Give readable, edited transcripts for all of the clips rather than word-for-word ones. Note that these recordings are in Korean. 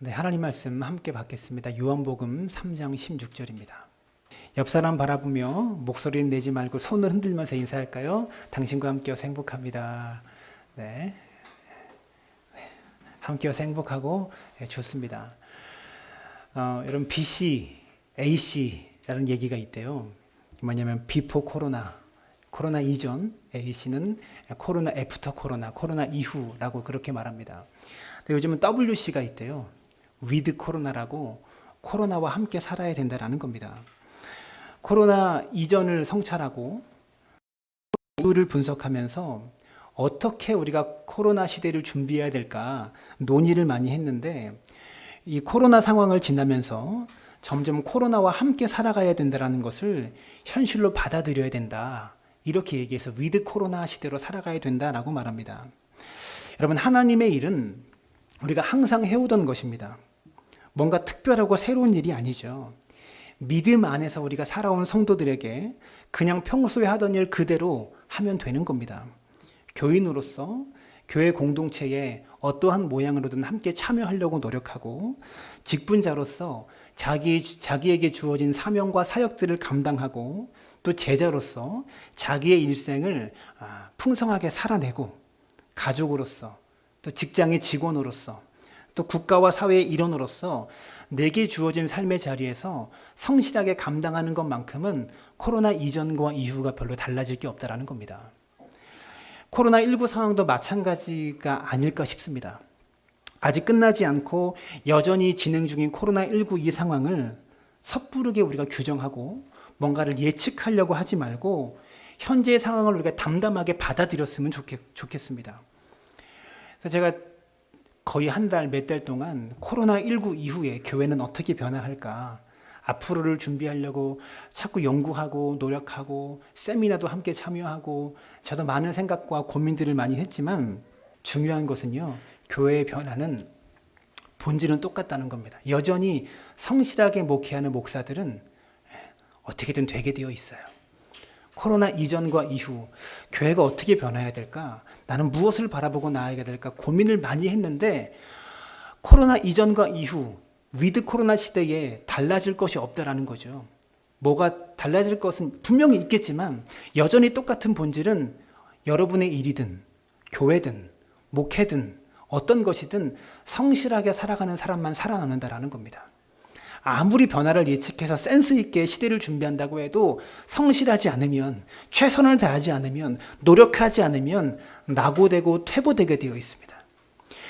네, 하나님 말씀 함께 받겠습니다. 요한복음 3장 16절입니다. 옆 사람 바라보며 목소리를 내지 말고 손을 흔들면서 인사할까요? 당신과 함께여서 행복합니다. 네, 함께여서 행복하고 좋습니다. 여러분 BC, AC라는 얘기가 있대요. 뭐냐면 비포 코로나, 코로나 이전, AC는 코로나 애프터 코로나, 코로나 이후라고 그렇게 말합니다. 요즘은 WC가 있대요. 위드 코로나라고 코로나와 함께 살아야 된다라는 겁니다. 코로나 이전을 성찰하고 이유를 분석하면서 어떻게 우리가 코로나 시대를 준비해야 될까 논의를 많이 했는데, 이 코로나 상황을 지나면서 점점 코로나와 함께 살아가야 된다는 것을 현실로 받아들여야 된다, 이렇게 얘기해서 위드 코로나 시대로 살아가야 된다라고 말합니다. 여러분, 하나님의 일은 우리가 항상 해오던 것입니다. 뭔가 특별하고 새로운 일이 아니죠. 믿음 안에서 우리가 살아온 성도들에게 그냥 평소에 하던 일 그대로 하면 되는 겁니다. 교인으로서 교회 공동체에 어떠한 모양으로든 함께 참여하려고 노력하고, 직분자로서 자기에게 주어진 사명과 사역들을 감당하고, 또 제자로서 자기의 일생을 풍성하게 살아내고, 가족으로서, 또 직장의 직원으로서, 또 국가와 사회의 일원으로서 내게 주어진 삶의 자리에서 성실하게 감당하는 것만큼은 코로나 이전과 이후가 별로 달라질 게 없다라는 겁니다. 코로나19 상황도 마찬가지가 아닐까 싶습니다. 아직 끝나지 않고 여전히 진행 중인 코로나19 이 상황을 섣부르게 우리가 규정하고 뭔가를 예측하려고 하지 말고 현재의 상황을 우리가 담담하게 받아들였으면 좋겠습니다. 그래서 제가 거의 한 달, 몇 달 동안 코로나19 이후에 교회는 어떻게 변화할까, 앞으로를 준비하려고 자꾸 연구하고 노력하고 세미나도 함께 참여하고 저도 많은 생각과 고민들을 많이 했지만, 중요한 것은요, 교회의 변화는 본질은 똑같다는 겁니다. 여전히 성실하게 목회하는 목사들은 어떻게든 되게 되어 있어요. 코로나 이전과 이후 교회가 어떻게 변해야 될까, 나는 무엇을 바라보고 나아가야 될까 고민을 많이 했는데, 코로나 이전과 이후 위드 코로나 시대에 달라질 것이 없다라는 거죠. 뭐가 달라질 것은 분명히 있겠지만 여전히 똑같은 본질은 여러분의 일이든 교회든 목회든 어떤 것이든 성실하게 살아가는 사람만 살아남는다라는 겁니다. 아무리 변화를 예측해서 센스 있게 시대를 준비한다고 해도 성실하지 않으면, 최선을 다하지 않으면, 노력하지 않으면 낙오되고 퇴보되게 되어 있습니다.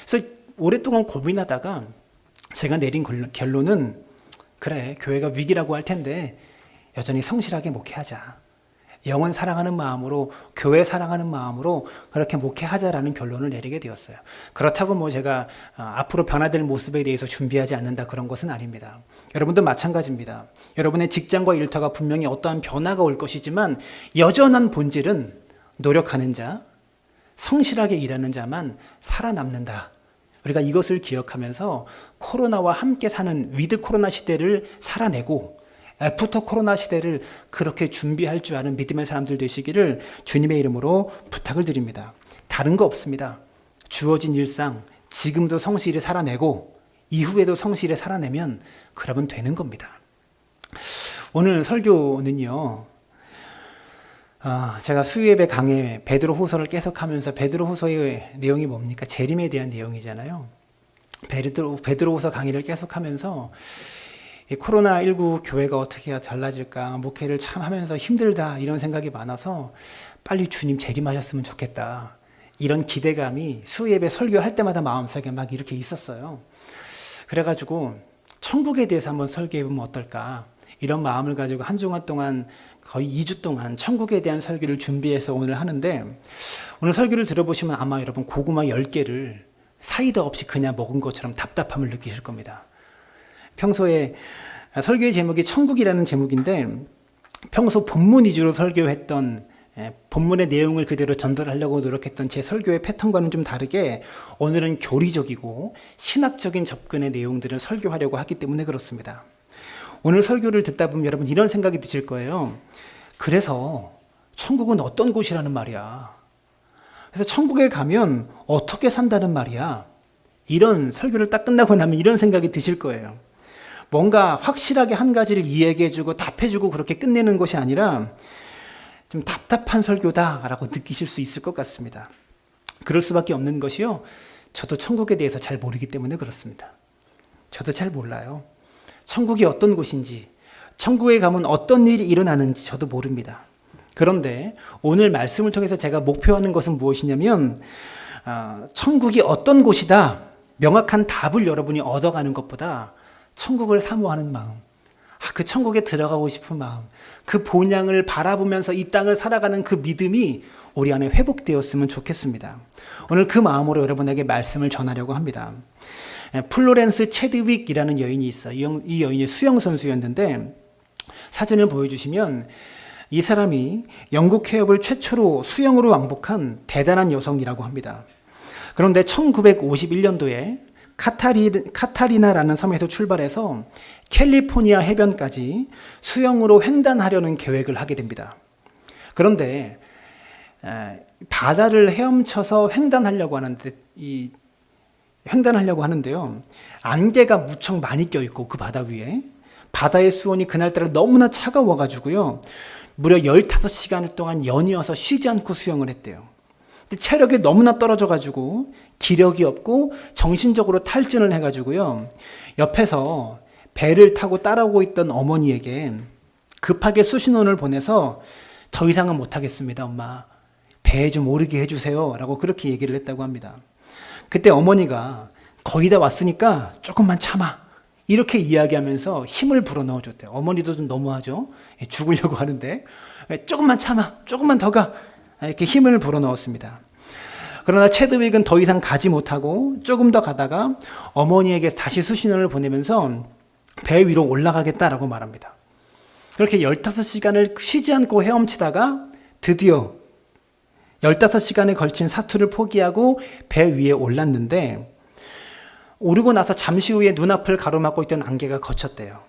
그래서 오랫동안 고민하다가 제가 내린 결론은, 그래, 교회가 위기라고 할 텐데 여전히 성실하게 목회하자. 영혼 사랑하는 마음으로, 교회 사랑하는 마음으로 그렇게 목회하자라는 결론을 내리게 되었어요. 그렇다고 뭐 제가 앞으로 변화될 모습에 대해서 준비하지 않는다, 그런 것은 아닙니다. 여러분도 마찬가지입니다. 여러분의 직장과 일터가 분명히 어떠한 변화가 올 것이지만 여전한 본질은 노력하는 자, 성실하게 일하는 자만 살아남는다. 우리가 이것을 기억하면서 코로나와 함께 사는 위드 코로나 시대를 살아내고 애프터 코로나 시대를 그렇게 준비할 줄 아는 믿음의 사람들 되시기를 주님의 이름으로 부탁을 드립니다. 다른 거 없습니다. 주어진 일상 지금도 성실히 살아내고 이후에도 성실히 살아내면 그러면 되는 겁니다. 오늘 설교는요, 제가 수요예배 강해 베드로 후서를 계속하면서, 베드로 후서의 내용이 뭡니까? 재림에 대한 내용이잖아요. 베드로 후서 강의를 계속하면서 이 코로나19 교회가 어떻게 달라질까, 목회를 참 하면서 힘들다, 이런 생각이 많아서 빨리 주님 재림하셨으면 좋겠다, 이런 기대감이 수요예배 설교할 때마다 마음속에 막 이렇게 있었어요. 그래가지고 천국에 대해서 한번 설교해보면 어떨까, 이런 마음을 가지고 한 주간 동안, 거의 2주 동안 천국에 대한 설교를 준비해서 오늘 하는데, 오늘 설교를 들어보시면 아마 여러분 고구마 10개를 사이다 없이 그냥 먹은 것처럼 답답함을 느끼실 겁니다. 평소에 설교의 제목이 천국이라는 제목인데, 평소 본문 위주로 설교했던, 본문의 내용을 그대로 전달하려고 노력했던 제 설교의 패턴과는 좀 다르게 오늘은 교리적이고 신학적인 접근의 내용들을 설교하려고 하기 때문에 그렇습니다. 오늘 설교를 듣다 보면 여러분 이런 생각이 드실 거예요. 그래서 천국은 어떤 곳이라는 말이야? 그래서 천국에 가면 어떻게 산다는 말이야? 이런 설교를 딱 끝나고 나면 이런 생각이 드실 거예요. 뭔가 확실하게 한 가지를 이야기해주고 답해주고 그렇게 끝내는 것이 아니라 좀 답답한 설교다라고 느끼실 수 있을 것 같습니다. 그럴 수밖에 없는 것이요. 저도 천국에 대해서 잘 모르기 때문에 그렇습니다. 저도 잘 몰라요. 천국이 어떤 곳인지, 천국에 가면 어떤 일이 일어나는지 저도 모릅니다. 그런데 오늘 말씀을 통해서 제가 목표하는 것은 무엇이냐면 천국이 어떤 곳이다 명확한 답을 여러분이 얻어가는 것보다 천국을 사모하는 마음, 그 천국에 들어가고 싶은 마음, 그 본향을 바라보면서 이 땅을 살아가는 그 믿음이 우리 안에 회복되었으면 좋겠습니다. 오늘 그 마음으로 여러분에게 말씀을 전하려고 합니다. 플로렌스 체드윅이라는 여인이 있어요. 이 여인이 수영 선수였는데 사진을 보여주시면 이 사람이 영국 해협을 최초로 수영으로 왕복한 대단한 여성이라고 합니다. 그런데 1951년도에 카타리나라는 섬에서 출발해서 캘리포니아 해변까지 수영으로 횡단하려는 계획을 하게 됩니다. 그런데 바다를 헤엄쳐서 횡단하려고 하는데요. 안개가 무척 많이 껴있고 그 바다 위에 바다의 수온이 그날따라 너무나 차가워가지고요. 무려 15시간 동안 연이어서 쉬지 않고 수영을 했대요. 근데 체력이 너무나 떨어져가지고 기력이 없고 정신적으로 탈진을 해가지고요. 옆에서 배를 타고 따라오고 있던 어머니에게 급하게 수신호를 보내서 더 이상은 못하겠습니다, 엄마. 배에 좀 오르게 해주세요. 라고 그렇게 얘기를 했다고 합니다. 그때 어머니가 거의 다 왔으니까 조금만 참아. 이렇게 이야기하면서 힘을 불어넣어 줬대요. 어머니도 좀 너무하죠. 죽으려고 하는데 조금만 참아. 조금만 더 가. 이렇게 힘을 불어넣었습니다. 그러나 체드윅은 더 이상 가지 못하고 조금 더 가다가 어머니에게 다시 수신호를 보내면서 배 위로 올라가겠다라고 말합니다. 그렇게 15시간을 쉬지 않고 헤엄치다가 드디어 15시간에 걸친 사투를 포기하고 배 위에 올랐는데 오르고 나서 잠시 후에 눈앞을 가로막고 있던 안개가 걷혔대요.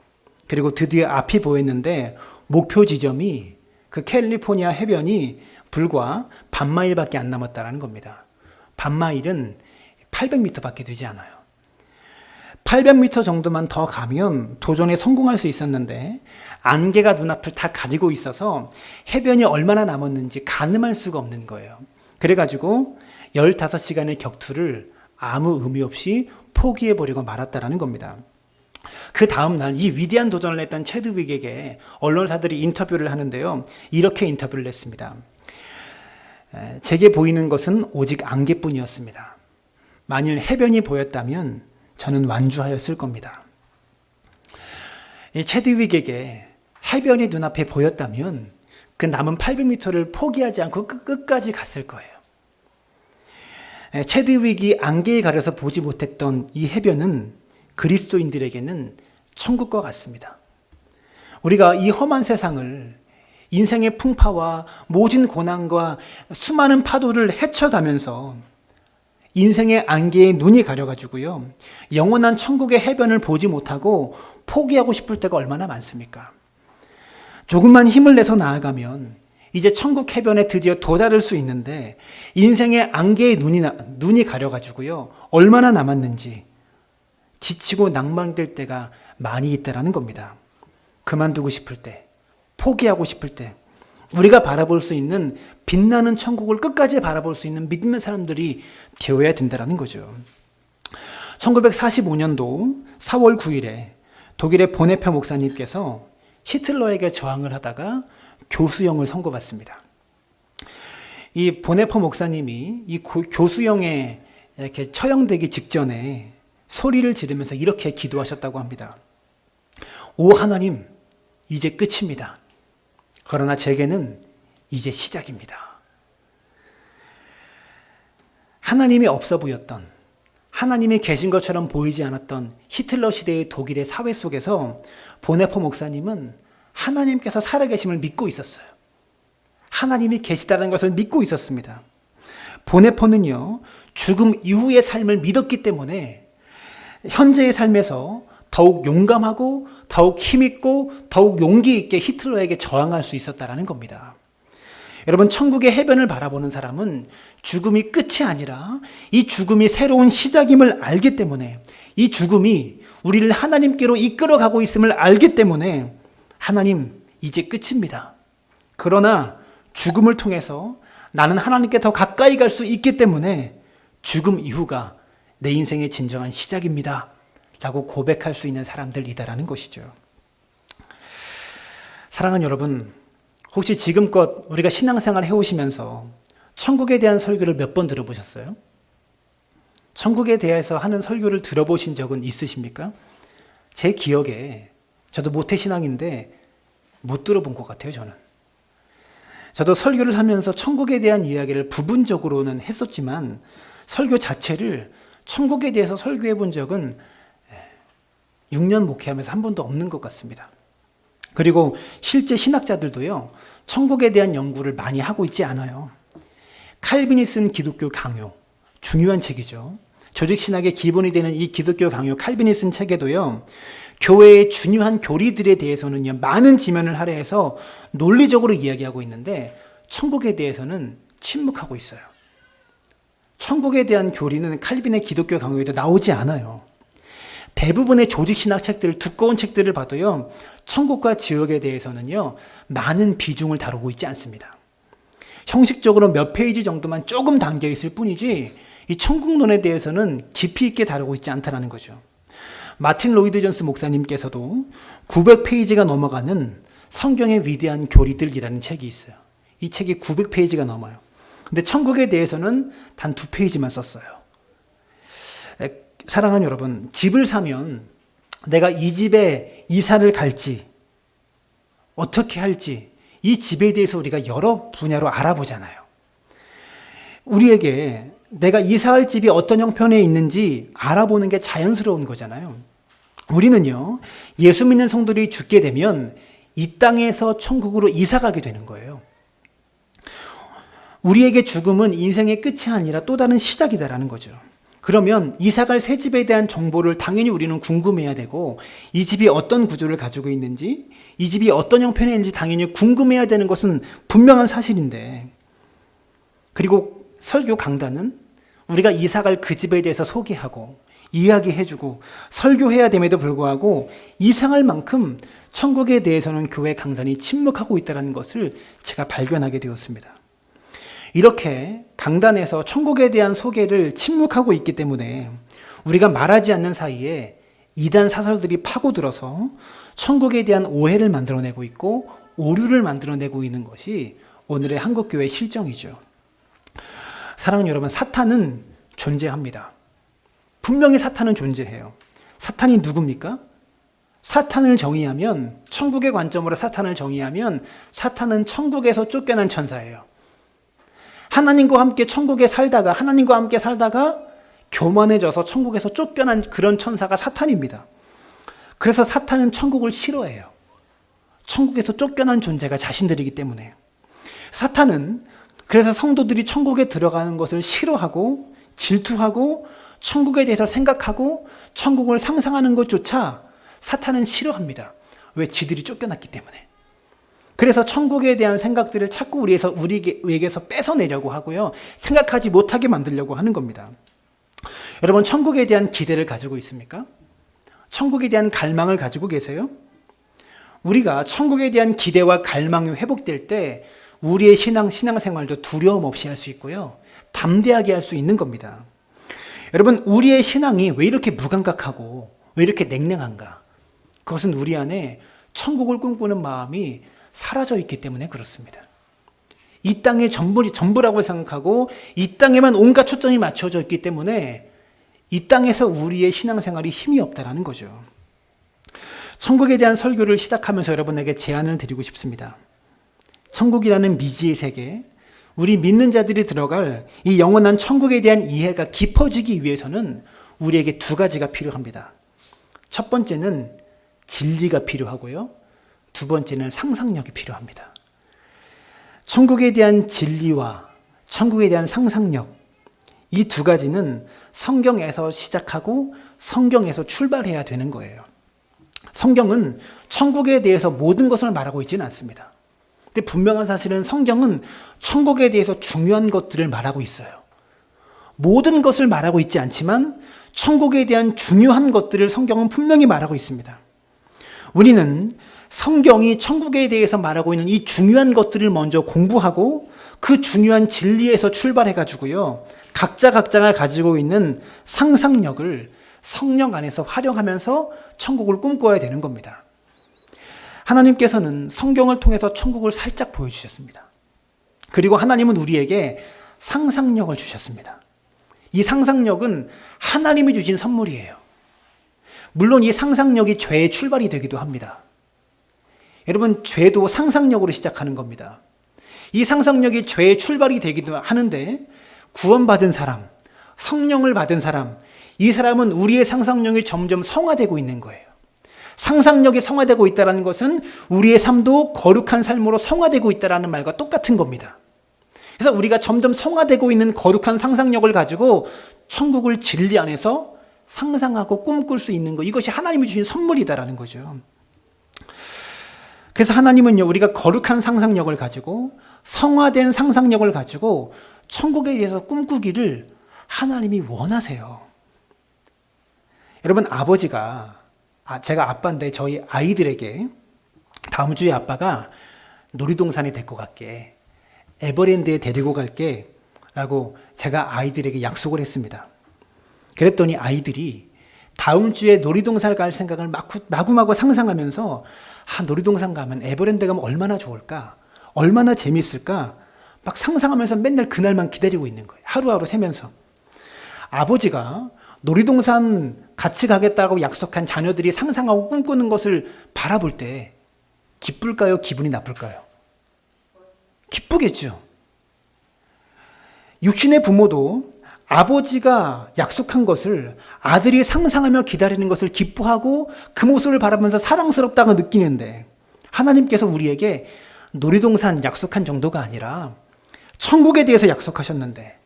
그리고 드디어 앞이 보였는데 목표 지점이 그 캘리포니아 해변이 불과 반마일밖에 안 남았다는 겁니다. 반마일은 800m밖에 되지 않아요. 800m 정도만 더 가면 도전에 성공할 수 있었는데 안개가 눈앞을 다 가리고 있어서 해변이 얼마나 남았는지 가늠할 수가 없는 거예요. 그래가지고 15시간의 격투를 아무 의미 없이 포기해버리고 말았다는 겁니다. 그 다음날 이 위대한 도전을 했던 체드윅에게 언론사들이 인터뷰를 하는데요. 이렇게 인터뷰를 했습니다. 제게 보이는 것은 오직 안개뿐이었습니다. 만일 해변이 보였다면 저는 완주하였을 겁니다. 이 체드윅에게 해변이 눈앞에 보였다면 그 남은 800m를 포기하지 않고 끝까지 갔을 거예요. 체드윅이 안개에 가려서 보지 못했던 이 해변은 그리스도인들에게는 천국과 같습니다. 우리가 이 험한 세상을 인생의 풍파와 모진 고난과 수많은 파도를 헤쳐가면서 인생의 안개에 눈이 가려가지고요. 영원한 천국의 해변을 보지 못하고 포기하고 싶을 때가 얼마나 많습니까? 조금만 힘을 내서 나아가면 이제 천국 해변에 드디어 도달할 수 있는데 인생의 안개에 눈이 가려가지고요. 얼마나 남았는지 지치고 낭만될 때가 많이 있다라는 겁니다. 그만두고 싶을 때, 포기하고 싶을 때 우리가 바라볼 수 있는 빛나는 천국을 끝까지 바라볼 수 있는 믿음의 사람들이 되어야 된다는 거죠. 1945년도 4월 9일에 독일의 보네페 목사님께서 히틀러에게 저항을 하다가 교수형을 선고받습니다. 이 보네페 목사님이 이 교수형에 이렇게 처형되기 직전에 소리를 지르면서 이렇게 기도하셨다고 합니다. 오 하나님, 이제 끝입니다. 그러나 제게는 이제 시작입니다. 하나님이 없어 보였던, 하나님이 계신 것처럼 보이지 않았던 히틀러 시대의 독일의 사회 속에서 보네포 목사님은 하나님께서 살아계심을 믿고 있었어요. 하나님이 계시다는 것을 믿고 있었습니다. 보네포는요, 죽음 이후의 삶을 믿었기 때문에 현재의 삶에서 더욱 용감하고 더욱 힘있고 더욱 용기 있게 히틀러에게 저항할 수 있었다는 겁니다. 여러분, 천국의 해변을 바라보는 사람은 죽음이 끝이 아니라 이 죽음이 새로운 시작임을 알기 때문에, 이 죽음이 우리를 하나님께로 이끌어가고 있음을 알기 때문에 하나님, 이제 끝입니다. 그러나 죽음을 통해서 나는 하나님께 더 가까이 갈 수 있기 때문에 죽음 이후가 내 인생의 진정한 시작입니다 라고 고백할 수 있는 사람들이다라는 것이죠. 사랑하는 여러분, 혹시 지금껏 우리가 신앙생활 해오시면서 천국에 대한 설교를 몇 번 들어보셨어요? 천국에 대해서 하는 설교를 들어보신 적은 있으십니까? 제 기억에, 저도 모태신앙인데 못 들어본 것 같아요, 저는. 저도 설교를 하면서 천국에 대한 이야기를 부분적으로는 했었지만 설교 자체를 천국에 대해서 설교해 본 적은 6년 목회하면서 한 번도 없는 것 같습니다. 그리고 실제 신학자들도요, 천국에 대한 연구를 많이 하고 있지 않아요. 칼빈이 쓴 기독교 강요, 중요한 책이죠. 조직신학의 기본이 되는 이 기독교 강요, 칼빈이 쓴 책에도요, 교회의 중요한 교리들에 대해서는요, 많은 지면을 할애해서 논리적으로 이야기하고 있는데 천국에 대해서는 침묵하고 있어요. 천국에 대한 교리는 칼빈의 기독교 강요에도 나오지 않아요. 대부분의 조직신학 책들, 두꺼운 책들을 봐도요, 천국과 지옥에 대해서는요, 많은 비중을 다루고 있지 않습니다. 형식적으로 몇 페이지 정도만 조금 담겨 있을 뿐이지 이 천국론에 대해서는 깊이 있게 다루고 있지 않다는 거죠. 마틴 로이드 존스 목사님께서도 900페이지가 넘어가는 성경의 위대한 교리들이라는 책이 있어요. 이 책이 900페이지가 넘어요. 근데 천국에 대해서는 단 2페이지만 썼어요. 사랑하는 여러분, 집을 사면 내가 이 집에 이사를 갈지, 어떻게 할지, 이 집에 대해서 우리가 여러 분야로 알아보잖아요. 우리에게 내가 이사할 집이 어떤 형편에 있는지 알아보는 게 자연스러운 거잖아요. 우리는요, 예수 믿는 성도들이 죽게 되면 이 땅에서 천국으로 이사 가게 되는 거예요. 우리에게 죽음은 인생의 끝이 아니라 또 다른 시작이다라는 거죠. 그러면 이사갈 새 집에 대한 정보를 당연히 우리는 궁금해야 되고, 이 집이 어떤 구조를 가지고 있는지, 이 집이 어떤 형편에 있는지 당연히 궁금해야 되는 것은 분명한 사실인데, 그리고 설교 강단은 우리가 이사갈 그 집에 대해서 소개하고 이야기해주고 설교해야 됨에도 불구하고 이상할 만큼 천국에 대해서는 교회 강단이 침묵하고 있다는 것을 제가 발견하게 되었습니다. 이렇게 강단에서 천국에 대한 소개를 침묵하고 있기 때문에 우리가 말하지 않는 사이에 이단 사설들이 파고들어서 천국에 대한 오해를 만들어내고 있고 오류를 만들어내고 있는 것이 오늘의 한국교회의 실정이죠. 사랑하는 여러분, 사탄은 존재합니다. 분명히 사탄은 존재해요. 사탄이 누굽니까? 사탄을 정의하면, 천국의 관점으로 사탄을 정의하면 사탄은 천국에서 쫓겨난 천사예요. 하나님과 함께 천국에 살다가, 하나님과 함께 살다가 교만해져서 천국에서 쫓겨난 그런 천사가 사탄입니다. 그래서 사탄은 천국을 싫어해요. 천국에서 쫓겨난 존재가 자신들이기 때문에. 사탄은 그래서 성도들이 천국에 들어가는 것을 싫어하고 질투하고 천국에 대해서 생각하고 천국을 상상하는 것조차 사탄은 싫어합니다. 왜? 지들이 쫓겨났기 때문에. 그래서 천국에 대한 생각들을 자꾸 우리에게서 뺏어내려고 하고요. 생각하지 못하게 만들려고 하는 겁니다. 여러분, 천국에 대한 기대를 가지고 있습니까? 천국에 대한 갈망을 가지고 계세요? 우리가 천국에 대한 기대와 갈망이 회복될 때 우리의 신앙생활도 두려움 없이 할 수 있고요. 담대하게 할 수 있는 겁니다. 여러분, 우리의 신앙이 왜 이렇게 무감각하고 왜 이렇게 냉랭한가? 그것은 우리 안에 천국을 꿈꾸는 마음이 사라져 있기 때문에 그렇습니다. 이 땅의 전부라고 생각하고 이 땅에만 온갖 초점이 맞춰져 있기 때문에 이 땅에서 우리의 신앙생활이 힘이 없다라는 거죠. 천국에 대한 설교를 시작하면서 여러분에게 제안을 드리고 싶습니다. 천국이라는 미지의 세계, 우리 믿는 자들이 들어갈 이 영원한 천국에 대한 이해가 깊어지기 위해서는 우리에게 2가지가 필요합니다. 첫 번째는 진리가 필요하고요. 2번째는 상상력이 필요합니다. 천국에 대한 진리와 천국에 대한 상상력, 이 2가지는 성경에서 시작하고 성경에서 출발해야 되는 거예요. 성경은 천국에 대해서 모든 것을 말하고 있지는 않습니다. 근데 분명한 사실은 성경은 천국에 대해서 중요한 것들을 말하고 있어요. 모든 것을 말하고 있지 않지만 천국에 대한 중요한 것들을 성경은 분명히 말하고 있습니다. 우리는 성경이 천국에 대해서 말하고 있는 이 중요한 것들을 먼저 공부하고 그 중요한 진리에서 출발해가지고요, 각자가 가지고 있는 상상력을 성령 안에서 활용하면서 천국을 꿈꿔야 되는 겁니다. 하나님께서는 성경을 통해서 천국을 살짝 보여주셨습니다. 그리고 하나님은 우리에게 상상력을 주셨습니다. 이 상상력은 하나님이 주신 선물이에요. 물론 이 상상력이 죄의 출발이 되기도 합니다. 여러분, 죄도 상상력으로 시작하는 겁니다. 이 상상력이 죄의 출발이 되기도 하는데 구원받은 사람, 성령을 받은 사람, 이 사람은 우리의 상상력이 점점 성화되고 있는 거예요. 상상력이 성화되고 있다는 것은 우리의 삶도 거룩한 삶으로 성화되고 있다는 말과 똑같은 겁니다. 그래서 우리가 점점 성화되고 있는 거룩한 상상력을 가지고 천국을 진리 안에서 상상하고 꿈꿀 수 있는 것, 이것이 하나님이 주신 선물이다라는 거죠. 그래서 하나님은요, 우리가 거룩한 상상력을 가지고 성화된 상상력을 가지고 천국에 대해서 꿈꾸기를 하나님이 원하세요. 여러분, 아버지가, 제가 아빠인데 저희 아이들에게 다음 주에 아빠가 놀이동산에 데리고 갈게, 에버랜드에 데리고 갈게 라고 제가 아이들에게 약속을 했습니다. 그랬더니 아이들이 다음 주에 놀이동산을 갈 생각을 마구마구 상상하면서 놀이동산 가면, 에버랜드 가면 얼마나 좋을까, 얼마나 재밌을까 막 상상하면서 맨날 그날만 기다리고 있는 거예요. 하루하루 새면서. 아버지가 놀이동산 같이 가겠다고 약속한 자녀들이 상상하고 꿈꾸는 것을 바라볼 때 기쁠까요? 기분이 나쁠까요? 기쁘겠죠. 육신의 부모도 아버지가 약속한 것을 아들이 상상하며 기다리는 것을 기뻐하고 그 모습을 바라보면서 사랑스럽다고 느끼는데, 하나님께서 우리에게 놀이동산 약속한 정도가 아니라 천국에 대해서 약속하셨는데,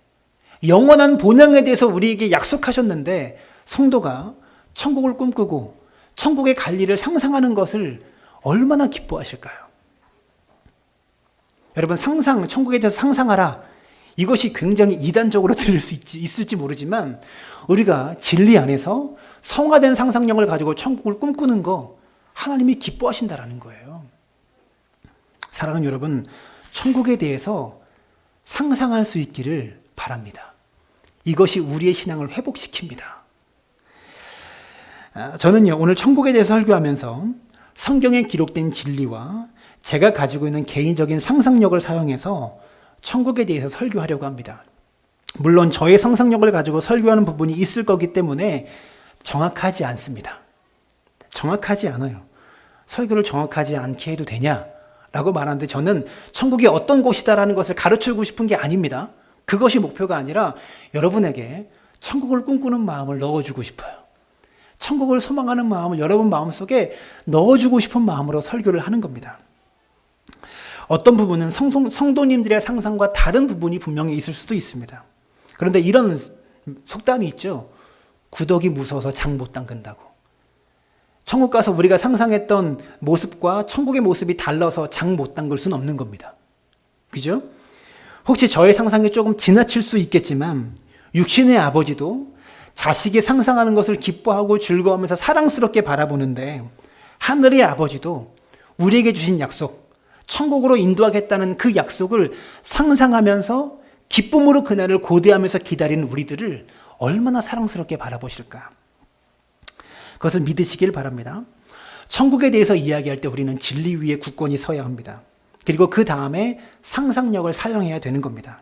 영원한 본향에 대해서 우리에게 약속하셨는데, 성도가 천국을 꿈꾸고 천국의 갈 일을 상상하는 것을 얼마나 기뻐하실까요? 여러분, 천국에 대해서 상상하라, 이것이 굉장히 이단적으로 들릴 수 있을지 모르지만 우리가 진리 안에서 성화된 상상력을 가지고 천국을 꿈꾸는 거 하나님이 기뻐하신다라는 거예요. 사랑하는 여러분, 천국에 대해서 상상할 수 있기를 바랍니다. 이것이 우리의 신앙을 회복시킵니다. 저는요, 오늘 천국에 대해서 설교하면서 성경에 기록된 진리와 제가 가지고 있는 개인적인 상상력을 사용해서 천국에 대해서 설교하려고 합니다. 물론 저의 상상력을 가지고 설교하는 부분이 있을 거기 때문에 정확하지 않습니다. 정확하지 않아요. 설교를 정확하지 않게 해도 되냐라고 말하는데, 저는 천국이 어떤 곳이다라는 것을 가르치고 싶은 게 아닙니다. 그것이 목표가 아니라 여러분에게 천국을 꿈꾸는 마음을 넣어주고 싶어요. 천국을 소망하는 마음을 여러분 마음속에 넣어주고 싶은 마음으로 설교를 하는 겁니다. 어떤 부분은 성도님들의 상상과 다른 부분이 분명히 있을 수도 있습니다. 그런데 이런 속담이 있죠. 구더기 무서워서 장 못 담근다고. 천국 가서 우리가 상상했던 모습과 천국의 모습이 달라서 장 못 담글 수는 없는 겁니다. 그죠? 혹시 저의 상상이 조금 지나칠 수 있겠지만 육신의 아버지도 자식이 상상하는 것을 기뻐하고 즐거워하면서 사랑스럽게 바라보는데, 하늘의 아버지도 우리에게 주신 약속, 천국으로 인도하겠다는 그 약속을 상상하면서 기쁨으로 그날을 고대하면서 기다리는 우리들을 얼마나 사랑스럽게 바라보실까. 그것을 믿으시길 바랍니다. 천국에 대해서 이야기할 때 우리는 진리 위에 굳건히 서야 합니다. 그리고 그 다음에 상상력을 사용해야 되는 겁니다.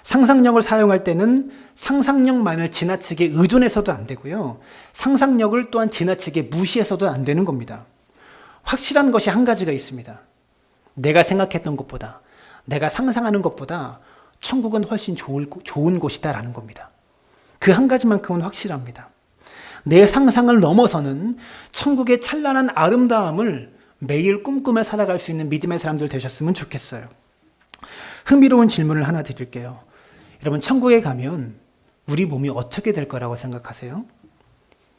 상상력을 사용할 때는 상상력만을 지나치게 의존해서도 안 되고요, 상상력을 또한 지나치게 무시해서도 안 되는 겁니다. 확실한 것이 한 가지가 있습니다. 내가 생각했던 것보다, 내가 상상하는 것보다 천국은 훨씬 좋은 곳이다라는 겁니다. 그 한 가지만큼은 확실합니다. 내 상상을 넘어서는 천국의 찬란한 아름다움을 매일 꿈꾸며 살아갈 수 있는 믿음의 사람들 되셨으면 좋겠어요. 흥미로운 질문을 하나 드릴게요. 여러분, 천국에 가면 우리 몸이 어떻게 될 거라고 생각하세요?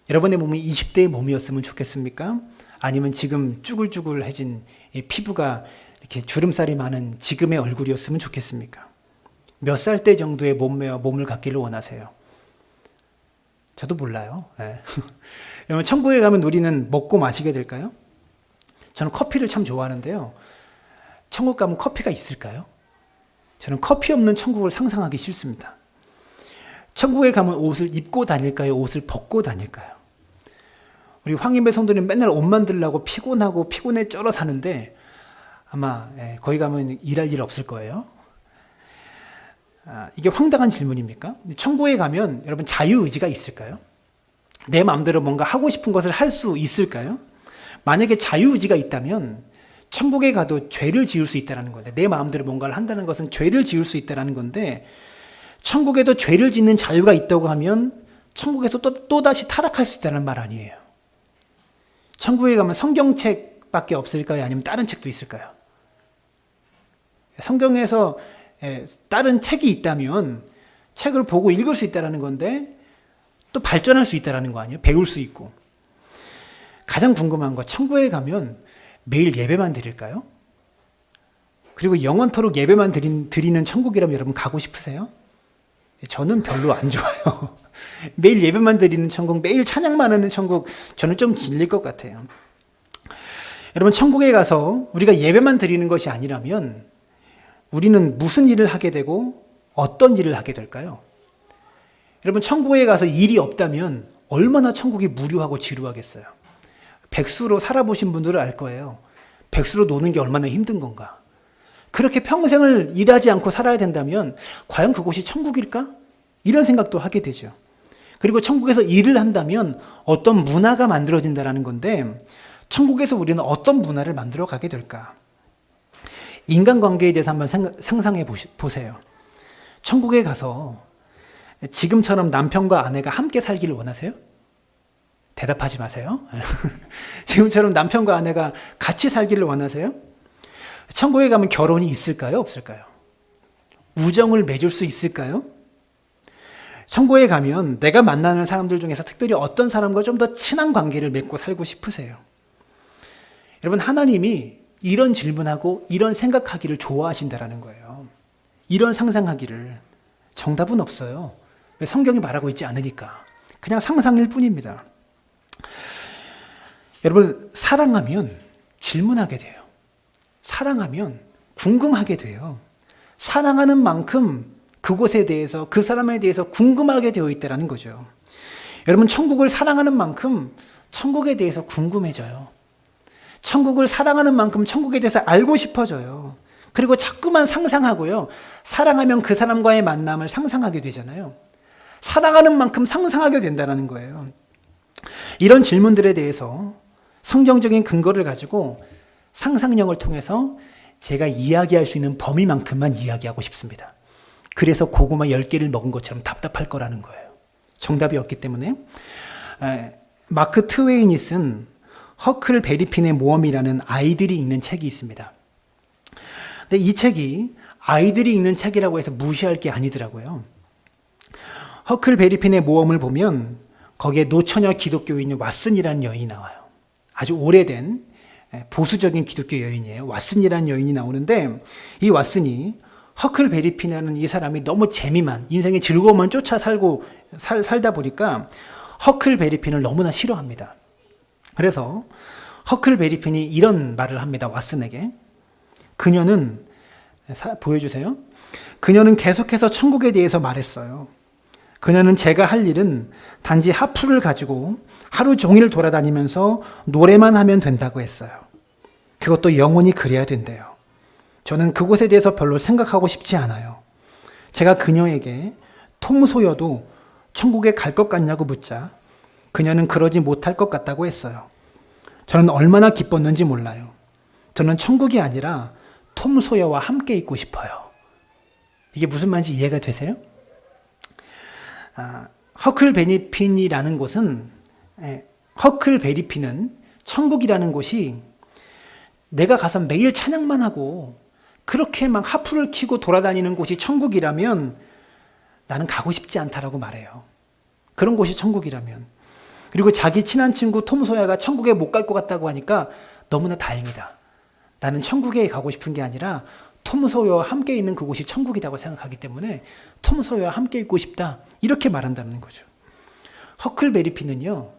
여러분의 몸이 20대의 몸이었으면 좋겠습니까? 아니면 지금 쭈글쭈글해진 이 피부가 이렇게 주름살이 많은 지금의 얼굴이었으면 좋겠습니까? 몇 살 때 정도의 몸매와 몸을 갖기를 원하세요? 저도 몰라요. 네. 여러분, 천국에 가면 우리는 먹고 마시게 될까요? 저는 커피를 참 좋아하는데요. 천국 가면 커피가 있을까요? 저는 커피 없는 천국을 상상하기 싫습니다. 천국에 가면 옷을 입고 다닐까요? 옷을 벗고 다닐까요? 우리 황인배 성도님 맨날 옷 만들려고 피곤하고 피곤에 쩔어 사는데 아마 거기 가면 일할 일 없을 거예요. 이게 황당한 질문입니까? 천국에 가면 여러분 자유의지가 있을까요? 내 마음대로 뭔가 하고 싶은 것을 할 수 있을까요? 만약에 자유의지가 있다면 천국에 가도 죄를 지을 수 있다는 건데, 내 마음대로 뭔가를 한다는 것은 죄를 지을 수 있다는 건데, 천국에도 죄를 짓는 자유가 있다고 하면 천국에서 또다시 타락할 수 있다는 말 아니에요. 천국에 가면 성경책밖에 없을까요? 아니면 다른 책도 있을까요? 성경에서 다른 책이 있다면 책을 보고 읽을 수 있다는 건데 또 발전할 수 있다는 거 아니에요? 배울 수 있고. 가장 궁금한 거, 천국에 가면 매일 예배만 드릴까요? 그리고 영원토록 예배만 드리는 천국이라면 여러분 가고 싶으세요? 저는 별로 안 좋아요. 매일 예배만 드리는 천국, 매일 찬양만 하는 천국, 저는 좀 질릴 것 같아요. 여러분, 천국에 가서 우리가 예배만 드리는 것이 아니라면 우리는 무슨 일을 하게 되고 어떤 일을 하게 될까요? 여러분, 천국에 가서 일이 없다면 얼마나 천국이 무료하고 지루하겠어요. 백수로 살아보신 분들은 알 거예요. 백수로 노는 게 얼마나 힘든 건가. 그렇게 평생을 일하지 않고 살아야 된다면 과연 그곳이 천국일까? 이런 생각도 하게 되죠. 그리고 천국에서 일을 한다면 어떤 문화가 만들어진다는 건데, 천국에서 우리는 어떤 문화를 만들어 가게 될까? 인간관계에 대해서 한번 상상해 보세요. 천국에 가서 지금처럼 남편과 아내가 함께 살기를 원하세요? 대답하지 마세요. 지금처럼 남편과 아내가 같이 살기를 원하세요? 천국에 가면 결혼이 있을까요? 없을까요? 우정을 맺을 수 있을까요? 천국에 가면 내가 만나는 사람들 중에서 특별히 어떤 사람과 좀 더 친한 관계를 맺고 살고 싶으세요? 여러분, 하나님이 이런 질문하고 이런 생각하기를 좋아하신다라는 거예요. 이런 상상하기를. 정답은 없어요. 왜? 성경이 말하고 있지 않으니까. 그냥 상상일 뿐입니다. 여러분, 사랑하면 질문하게 돼요. 사랑하면 궁금하게 돼요. 사랑하는 만큼 그곳에 대해서, 그 사람에 대해서 궁금하게 되어 있다는 거죠. 여러분, 천국을 사랑하는 만큼 천국에 대해서 궁금해져요. 천국을 사랑하는 만큼 천국에 대해서 알고 싶어져요. 그리고 자꾸만 상상하고요. 사랑하면 그 사람과의 만남을 상상하게 되잖아요. 사랑하는 만큼 상상하게 된다는 거예요. 이런 질문들에 대해서 성경적인 근거를 가지고 상상력을 통해서 제가 이야기할 수 있는 범위만큼만 이야기하고 싶습니다. 그래서 고구마 10개를 먹은 것처럼 답답할 거라는 거예요. 정답이 없기 때문에. 마크 트웨인이 쓴 허클베리핀의 모험이라는 아이들이 읽는 책이 있습니다. 근데 이 책이 아이들이 읽는 책이라고 해서 무시할 게 아니더라고요. 허클베리핀의 모험을 보면 거기에 노처녀 기독교인인 왓슨이라는 여인이 나와요. 아주 오래된 보수적인 기독교 여인이에요. 왓슨이라는 여인이 나오는데, 이 왓슨이 허클베리핀이라는 이 사람이 너무 재미만, 인생의 즐거움만 쫓아 살다 보니까 허클베리핀을 너무나 싫어합니다. 그래서 허클베리핀이 이런 말을 합니다. 왓슨에게. 그녀는, 보여주세요. 그녀는 계속해서 천국에 대해서 말했어요. 그녀는 제가 할 일은 단지 하프를 가지고 하루 종일 돌아다니면서 노래만 하면 된다고 했어요. 그것도 영원히 그래야 된대요. 저는 그곳에 대해서 별로 생각하고 싶지 않아요. 제가 그녀에게 톰 소여도 천국에 갈 것 같냐고 묻자 그녀는 그러지 못할 것 같다고 했어요. 저는 얼마나 기뻤는지 몰라요. 저는 천국이 아니라 톰 소여와 함께 있고 싶어요. 이게 무슨 말인지 이해가 되세요? 허클베리핀이라는 곳은, 허클베리핀은 천국이라는 곳이 내가 가서 매일 찬양만 하고 그렇게 막 하프를 키고 돌아다니는 곳이 천국이라면 나는 가고 싶지 않다라고 말해요. 그런 곳이 천국이라면. 그리고 자기 친한 친구 톰 소야가 천국에 못 갈 것 같다고 하니까 너무나 다행이다. 나는 천국에 가고 싶은 게 아니라 톰 소여와 함께 있는 그곳이 천국이라고 생각하기 때문에 톰 소여와 함께 있고 싶다. 이렇게 말한다는 거죠. 허클베리 피는요,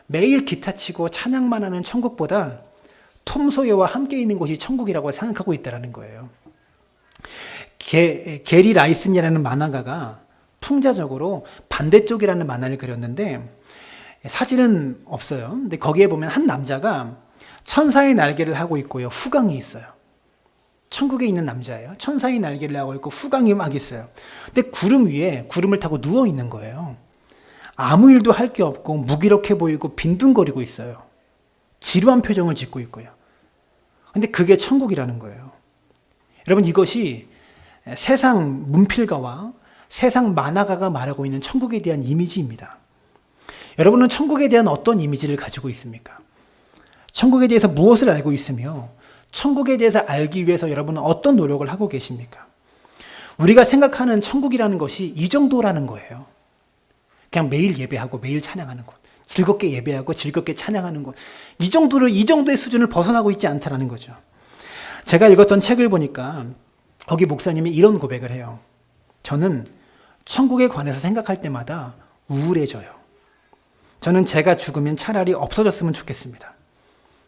매일 기타 치고 찬양만 하는 천국보다 톰 소여와 함께 있는 곳이 천국이라고 생각하고 있다는 거예요. 게리 라이슨이라는 만화가가 풍자적으로 반대쪽이라는 만화를 그렸는데 사진은 없어요. 근데 거기에 보면 한 남자가 천사의 날개를 하고 있고요. 후광이 있어요. 천국에 있는 남자예요. 천사의 날개를 하고 있고 후광이 막 있어요. 근데 구름 위에 구름을 타고 누워 있는 거예요. 아무 일도 할 게 없고 무기력해 보이고 빈둥거리고 있어요. 지루한 표정을 짓고 있고요. 근데 그게 천국이라는 거예요. 여러분, 이것이 세상 문필가와 세상 만화가가 말하고 있는 천국에 대한 이미지입니다. 여러분은 천국에 대한 어떤 이미지를 가지고 있습니까? 천국에 대해서 무엇을 알고 있으며 천국에 대해서 알기 위해서 여러분은 어떤 노력을 하고 계십니까? 우리가 생각하는 천국이라는 것이 이 정도라는 거예요. 그냥 매일 예배하고 매일 찬양하는 곳, 즐겁게 예배하고 즐겁게 찬양하는 곳, 이 정도의 수준을 벗어나고 있지 않다라는 거죠. 제가 읽었던 책을 보니까 거기 목사님이 이런 고백을 해요. 저는 천국에 관해서 생각할 때마다 우울해져요. 저는 제가 죽으면 차라리 없어졌으면 좋겠습니다.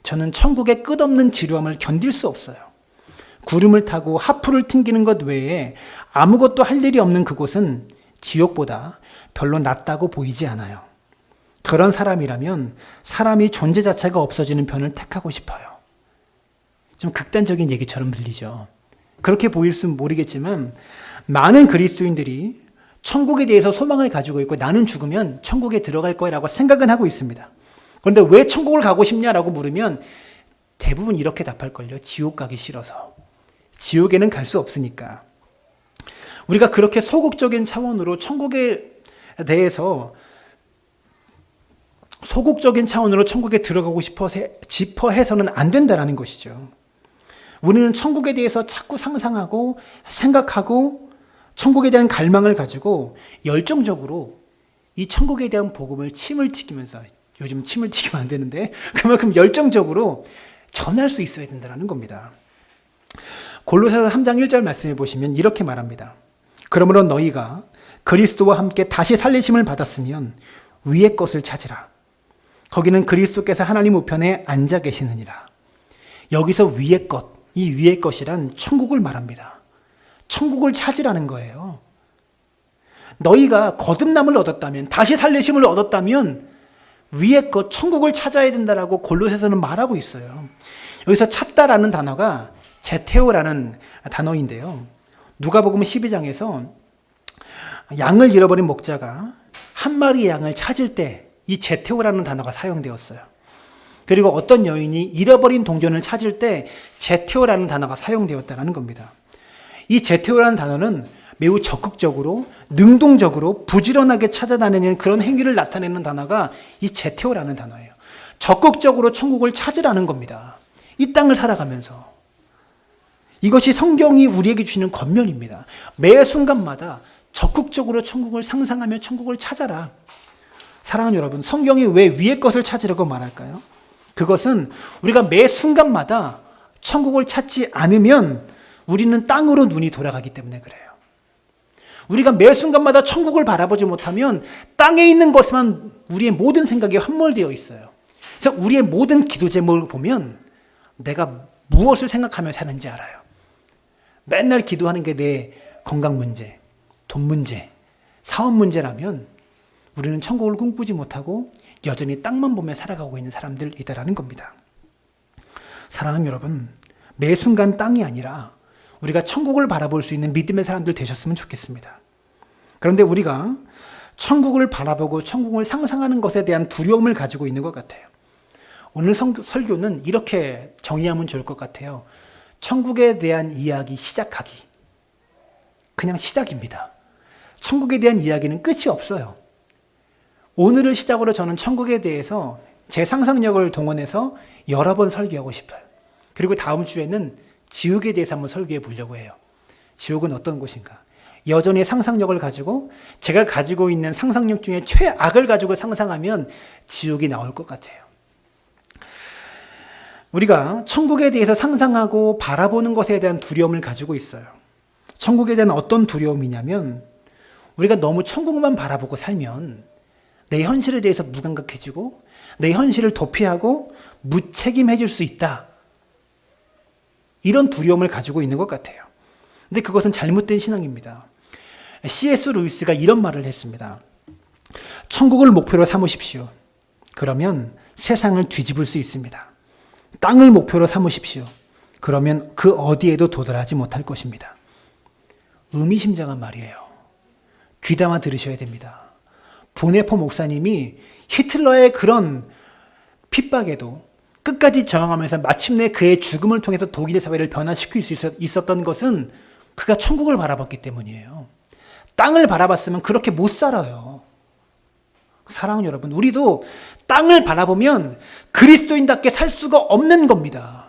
저는 천국의 끝없는 지루함을 견딜 수 없어요. 구름을 타고 하프를 튕기는 것 외에 아무것도 할 일이 없는 그곳은 지옥보다 별로 낫다고 보이지 않아요. 그런 사람이라면 사람이 존재 자체가 없어지는 편을 택하고 싶어요. 좀 극단적인 얘기처럼 들리죠. 그렇게 보일 수는 모르겠지만 많은 그리스도인들이 천국에 대해서 소망을 가지고 있고 나는 죽으면 천국에 들어갈 거라고 생각은 하고 있습니다. 그런데 왜 천국을 가고 싶냐라고 물으면 대부분 이렇게 답할걸요. 지옥 가기 싫어서. 지옥에는 갈 수 없으니까. 우리가 그렇게 소극적인 차원으로 천국에 대해서 소극적인 차원으로 천국에 들어가고 싶어 해서는 안 된다는 것이죠. 우리는 천국에 대해서 자꾸 상상하고 생각하고 천국에 대한 갈망을 가지고 열정적으로 이 천국에 대한 복음을 침을 튀기면서, 요즘 침을 튀기면 안 되는데 그만큼 열정적으로 전할 수 있어야 된다는 겁니다. 골로새서 3장 1절 말씀해 보시면 이렇게 말합니다. 그러므로 너희가 그리스도와 함께 다시 살리심을 받았으면 위의 것을 찾으라. 거기는 그리스도께서 하나님 우편에 앉아 계시느니라. 여기서 위의 것, 이 위의 것이란 천국을 말합니다. 천국을 찾으라는 거예요. 너희가 거듭남을 얻었다면, 다시 살리심을 얻었다면 위의 것, 천국을 찾아야 된다라고 골로새서는 말하고 있어요. 여기서 찾다라는 단어가 제테오라는 단어인데요. 누가복음 12장에서 양을 잃어버린 목자가 한 마리의 양을 찾을 때 이 제테오라는 단어가 사용되었어요. 그리고 어떤 여인이 잃어버린 동전을 찾을 때 제테오라는 단어가 사용되었다는 겁니다. 이 제테오라는 단어는 매우 적극적으로, 능동적으로, 부지런하게 찾아다니는 그런 행위를 나타내는 단어가 이 제테오라는 단어예요. 적극적으로 천국을 찾으라는 겁니다. 이 땅을 살아가면서. 이것이 성경이 우리에게 주시는 권면입니다. 매 순간마다 적극적으로 천국을 상상하며 천국을 찾아라. 사랑하는 여러분, 성경이 왜 위의 것을 찾으라고 말할까요? 그것은 우리가 매 순간마다 천국을 찾지 않으면 우리는 땅으로 눈이 돌아가기 때문에 그래요. 우리가 매 순간마다 천국을 바라보지 못하면 땅에 있는 것만 우리의 모든 생각이 함몰되어 있어요. 그래서 우리의 모든 기도 제목을 보면 내가 무엇을 생각하며 사는지 알아요. 맨날 기도하는 게 내 건강 문제, 돈 문제, 사업 문제라면 우리는 천국을 꿈꾸지 못하고 여전히 땅만 보며 살아가고 있는 사람들이다라는 겁니다. 사랑하는 여러분, 매 순간 땅이 아니라 우리가 천국을 바라볼 수 있는 믿음의 사람들 되셨으면 좋겠습니다. 그런데 우리가 천국을 바라보고 천국을 상상하는 것에 대한 두려움을 가지고 있는 것 같아요. 오늘 설교는 이렇게 정의하면 좋을 것 같아요. 천국에 대한 이야기 시작하기. 그냥 시작입니다. 천국에 대한 이야기는 끝이 없어요. 오늘을 시작으로 저는 천국에 대해서 제 상상력을 동원해서 여러 번 설교하고 싶어요. 그리고 다음 주에는 지옥에 대해서 한번 설교해 보려고 해요. 지옥은 어떤 곳인가? 여전히 상상력을 가지고 제가 가지고 있는 상상력 중에 최악을 가지고 상상하면 지옥이 나올 것 같아요. 우리가 천국에 대해서 상상하고 바라보는 것에 대한 두려움을 가지고 있어요. 천국에 대한 어떤 두려움이냐면 우리가 너무 천국만 바라보고 살면 내 현실에 대해서 무감각해지고 내 현실을 도피하고 무책임해질 수 있다. 이런 두려움을 가지고 있는 것 같아요. 근데 그것은 잘못된 신앙입니다. C.S. 루이스가 이런 말을 했습니다. 천국을 목표로 삼으십시오. 그러면 세상을 뒤집을 수 있습니다. 땅을 목표로 삼으십시오. 그러면 그 어디에도 도달하지 못할 것입니다. 의미심장한 말이에요. 귀담아 들으셔야 됩니다. 보네포 목사님이 히틀러의 그런 핍박에도 끝까지 저항하면서 마침내 그의 죽음을 통해서 독일 사회를 변화시킬 수 있었던 것은 그가 천국을 바라봤기 때문이에요. 땅을 바라봤으면 그렇게 못 살아요. 사랑하는 여러분, 우리도 땅을 바라보면 그리스도인답게 살 수가 없는 겁니다.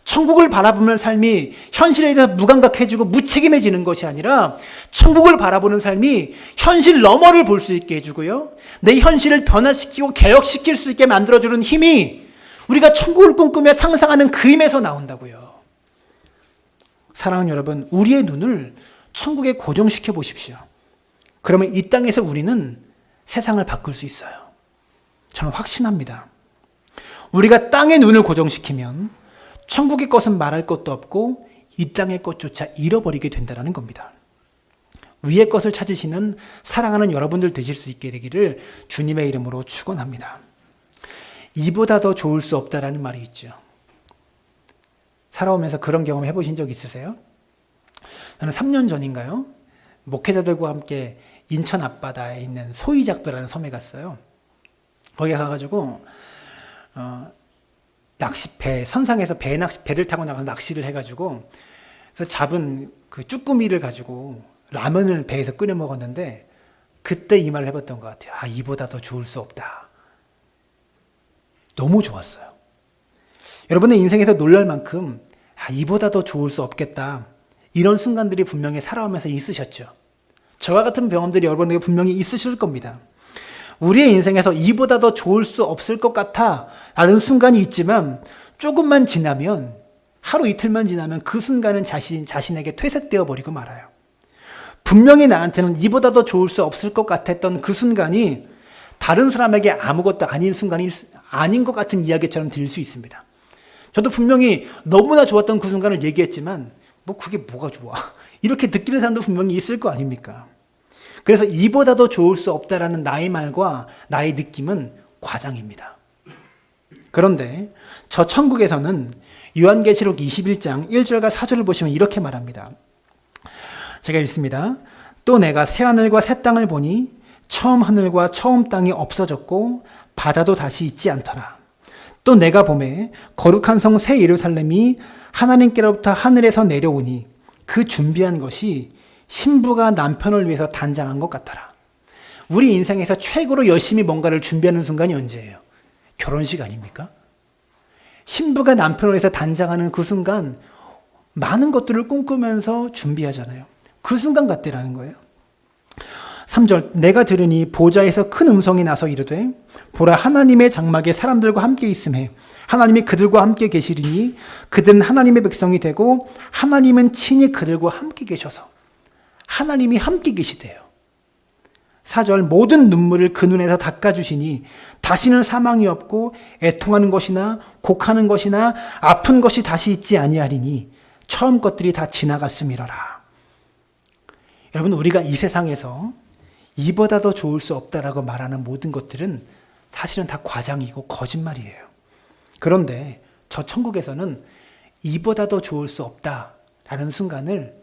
천국을 바라보는 삶이 현실에 대해서 무감각해지고 무책임해지는 것이 아니라 천국을 바라보는 삶이 현실 너머를 볼 수 있게 해주고요. 내 현실을 변화시키고 개혁시킬 수 있게 만들어주는 힘이 우리가 천국을 꿈꾸며 상상하는 그 힘에서 나온다고요. 사랑하는 여러분, 우리의 눈을 천국에 고정시켜 보십시오. 그러면 이 땅에서 우리는 세상을 바꿀 수 있어요. 저는 확신합니다. 우리가 땅에 눈을 고정시키면 천국의 것은 말할 것도 없고 이 땅의 것조차 잃어버리게 된다는 겁니다. 위의 것을 찾으시는 사랑하는 여러분들 되실 수 있게 되기를 주님의 이름으로 축원합니다. 이보다 더 좋을 수 없다라는 말이 있죠. 살아오면서 그런 경험 해보신 적 있으세요? 저는 3년 전인가요? 목회자들과 함께 인천 앞바다에 있는 소이작도라는 섬에 갔어요. 거기 가가지고 낚시배, 선상에서 배를 타고 나가서 낚시를 해가지고 그래서 잡은 그 쭈꾸미를 가지고 라면을 배에서 끓여 먹었는데 그때 이 말을 해봤던 것 같아요. 아, 이보다 더 좋을 수 없다. 너무 좋았어요. 여러분의 인생에서 놀랄 만큼 아, 이보다 더 좋을 수 없겠다. 이런 순간들이 분명히 살아오면서 있으셨죠. 저와 같은 경험들이 여러분에게 분명히 있으실 겁니다. 우리의 인생에서 이보다 더 좋을 수 없을 것 같아 라는 순간이 있지만 조금만 지나면 하루 이틀만 지나면 그 순간은 자신에게 퇴색되어 버리고 말아요. 분명히 나한테는 이보다 더 좋을 수 없을 것 같았던 그 순간이 다른 사람에게 아무것도 아닌 순간이 아닌 것 같은 이야기처럼 들릴 수 있습니다. 저도 분명히 너무나 좋았던 그 순간을 얘기했지만 뭐 그게 뭐가 좋아 이렇게 느끼는 사람도 분명히 있을 거 아닙니까? 그래서 이보다 더 좋을 수 없다라는 나의 말과 나의 느낌은 과장입니다. 그런데 저 천국에서는 요한계시록 21장 1절과 4절을 보시면 이렇게 말합니다. 제가 읽습니다. 또 내가 새 하늘과 새 땅을 보니 처음 하늘과 처음 땅이 없어졌고 바다도 다시 있지 않더라. 또 내가 보매 거룩한 성 새 예루살렘이 하나님께로부터 하늘에서 내려오니 그 준비한 것이 신부가 남편을 위해서 단장한 것 같더라. 우리 인생에서 최고로 열심히 뭔가를 준비하는 순간이 언제예요? 결혼식 아닙니까? 신부가 남편을 위해서 단장하는 그 순간 많은 것들을 꿈꾸면서 준비하잖아요. 그 순간 같대라는 거예요. 3절 내가 들으니 보좌에서 큰 음성이 나서 이르되 보라 하나님의 장막에 사람들과 함께 있음에 하나님이 그들과 함께 계시리니 그들은 하나님의 백성이 되고 하나님은 친히 그들과 함께 계셔서 하나님이 함께 계시대요. 4절 모든 눈물을 그 눈에서 닦아주시니 다시는 사망이 없고 애통하는 것이나 곡하는 것이나 아픈 것이 다시 있지 아니하리니 처음 것들이 다 지나갔음이러라. 여러분, 우리가 이 세상에서 이보다 더 좋을 수 없다라고 말하는 모든 것들은 사실은 다 과장이고 거짓말이에요. 그런데 저 천국에서는 이보다 더 좋을 수 없다라는 순간을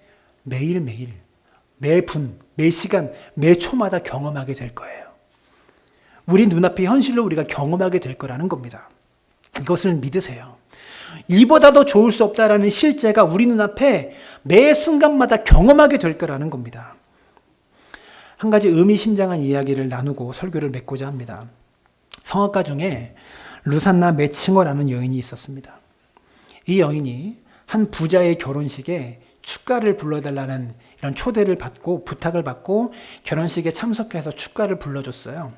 매일매일, 매분, 매시간, 매초마다 경험하게 될 거예요. 우리 눈앞의 현실로 우리가 경험하게 될 거라는 겁니다. 이것을 믿으세요. 이보다 더 좋을 수 없다라는 실제가 우리 눈앞에 매 순간마다 경험하게 될 거라는 겁니다. 한 가지 의미심장한 이야기를 나누고 설교를 맺고자 합니다. 성악가 중에 루산나 매칭어라는 여인이 있었습니다. 이 여인이 한 부자의 결혼식에 축가를 불러달라는 이런 초대를 받고 부탁을 받고 결혼식에 참석해서 축가를 불러줬어요.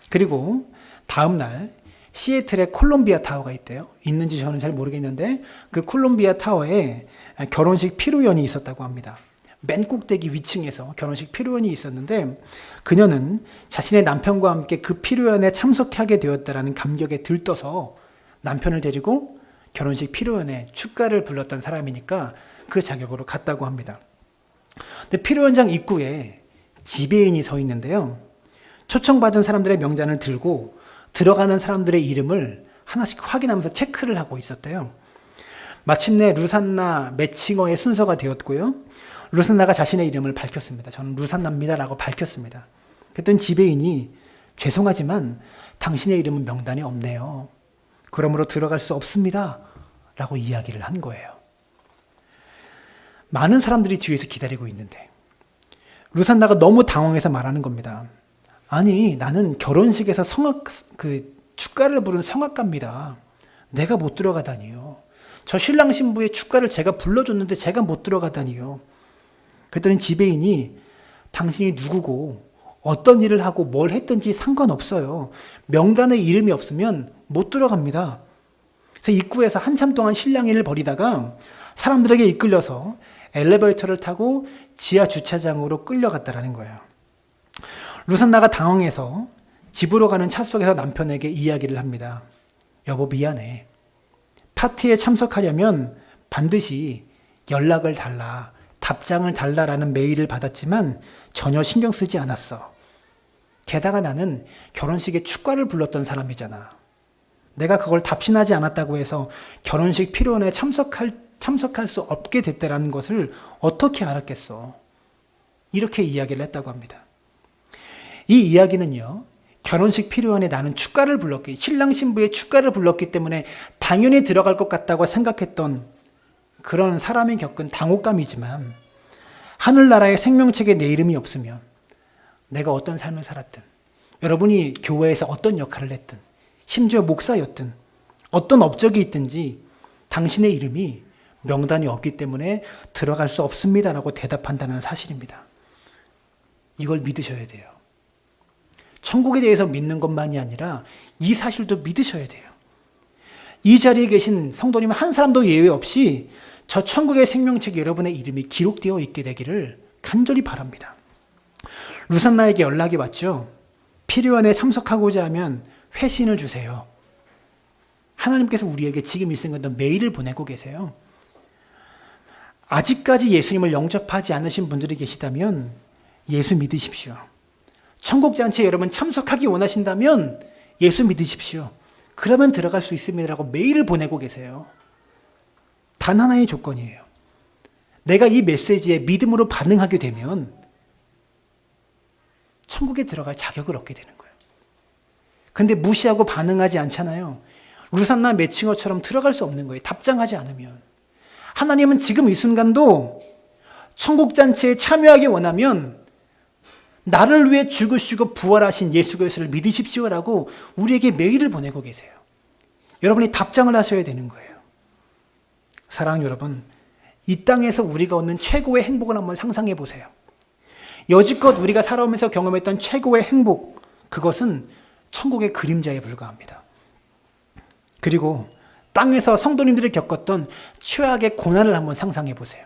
그리고 다음 날 시애틀에 콜롬비아 타워가 있대요. 있는지 저는 잘 모르겠는데 그 콜롬비아 타워에 결혼식 피로연이 있었다고 합니다. 맨 꼭대기 위층에서 결혼식 피로연이 있었는데 그녀는 자신의 남편과 함께 그 피로연에 참석하게 되었다라는 감격에 들떠서 남편을 데리고 결혼식 피로연에 축가를 불렀던 사람이니까 그 자격으로 갔다고 합니다. 근데 피로연장 입구에 지배인이 서 있는데요. 초청받은 사람들의 명단을 들고 들어가는 사람들의 이름을 하나씩 확인하면서 체크를 하고 있었대요. 마침내 루산나 매칭어의 순서가 되었고요. 루산나가 자신의 이름을 밝혔습니다. 저는 루산나입니다라고 밝혔습니다. 그랬더니 지배인이 죄송하지만 당신의 이름은 명단에 없네요. 그러므로 들어갈 수 없습니다. 라고 이야기를 한 거예요. 많은 사람들이 뒤에서 기다리고 있는데 루산나가 너무 당황해서 말하는 겁니다. 아니, 나는 결혼식에서 축가를 부른 성악가입니다. 내가 못 들어가다니요. 저 신랑 신부의 축가를 제가 불러줬는데 제가 못 들어가다니요. 그랬더니 지배인이 당신이 누구고 어떤 일을 하고 뭘 했든지 상관없어요. 명단에 이름이 없으면 못 들어갑니다. 그래서 입구에서 한참 동안 실랑이를 벌이다가 사람들에게 이끌려서 엘리베이터를 타고 지하 주차장으로 끌려갔다라는 거예요. 루산나가 당황해서 집으로 가는 차 속에서 남편에게 이야기를 합니다. 여보, 미안해. 파티에 참석하려면 반드시 연락을 달라, 답장을 달라라는 메일을 받았지만 전혀 신경 쓰지 않았어. 게다가 나는 결혼식에 축가를 불렀던 사람이잖아. 내가 그걸 답신하지 않았다고 해서 결혼식 피로연에 참석할 수 없게 됐다라는 것을 어떻게 알았겠어? 이렇게 이야기를 했다고 합니다. 이 이야기는요, 결혼식 피로연에 나는 축가를 불렀기, 신랑 신부의 축가를 불렀기 때문에 당연히 들어갈 것 같다고 생각했던 그런 사람이 겪은 당혹감이지만 하늘나라의 생명책에 내 이름이 없으면 내가 어떤 삶을 살았든, 여러분이 교회에서 어떤 역할을 했든, 심지어 목사였든 어떤 업적이 있든지 당신의 이름이 명단이 없기 때문에 들어갈 수 없습니다라고 대답한다는 사실입니다. 이걸 믿으셔야 돼요. 천국에 대해서 믿는 것만이 아니라 이 사실도 믿으셔야 돼요. 이 자리에 계신 성도님 한 사람도 예외 없이 저 천국의 생명책에 여러분의 이름이 기록되어 있게 되기를 간절히 바랍니다. 루산나에게 연락이 왔죠. 피로연에 참석하고자 하면 회신을 주세요. 하나님께서 우리에게 지금 이 순간도 메일을 보내고 계세요. 아직까지 예수님을 영접하지 않으신 분들이 계시다면 예수 믿으십시오. 천국잔치에 여러분 참석하기 원하신다면 예수 믿으십시오. 그러면 들어갈 수 있습니다라고 메일을 보내고 계세요. 단 하나의 조건이에요. 내가 이 메시지에 믿음으로 반응하게 되면 천국에 들어갈 자격을 얻게 되는 거예요. 근데 무시하고 반응하지 않잖아요. 루산나 매칭어처럼 들어갈 수 없는 거예요. 답장하지 않으면. 하나님은 지금 이 순간도 천국잔치에 참여하기 원하면 나를 위해 죽으시고 부활하신 예수 그리스도를 믿으십시오라고 우리에게 메일을 보내고 계세요. 여러분이 답장을 하셔야 되는 거예요. 사랑하는 여러분, 이 땅에서 우리가 얻는 최고의 행복을 한번 상상해 보세요. 여지껏 우리가 살아오면서 경험했던 최고의 행복, 그것은 천국의 그림자에 불과합니다. 그리고 땅에서 성도님들이 겪었던 최악의 고난을 한번 상상해 보세요.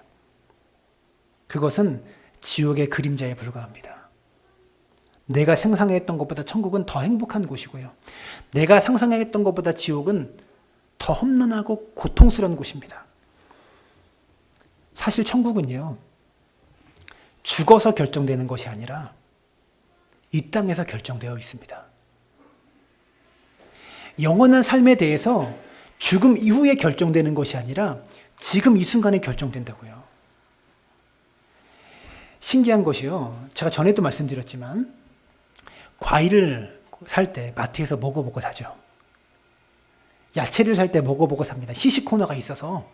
그것은 지옥의 그림자에 불과합니다. 내가 상상했던 것보다 천국은 더 행복한 곳이고요. 내가 상상했던 것보다 지옥은 더 험난하고 고통스러운 곳입니다. 사실 천국은요, 죽어서 결정되는 것이 아니라 이 땅에서 결정되어 있습니다. 영원한 삶에 대해서 죽음 이후에 결정되는 것이 아니라 지금 이 순간에 결정된다고요. 신기한 것이요. 제가 전에도 말씀드렸지만 과일을 살 때 마트에서 먹어보고 사죠. 야채를 살 때 먹어보고 삽니다. 시식 코너가 있어서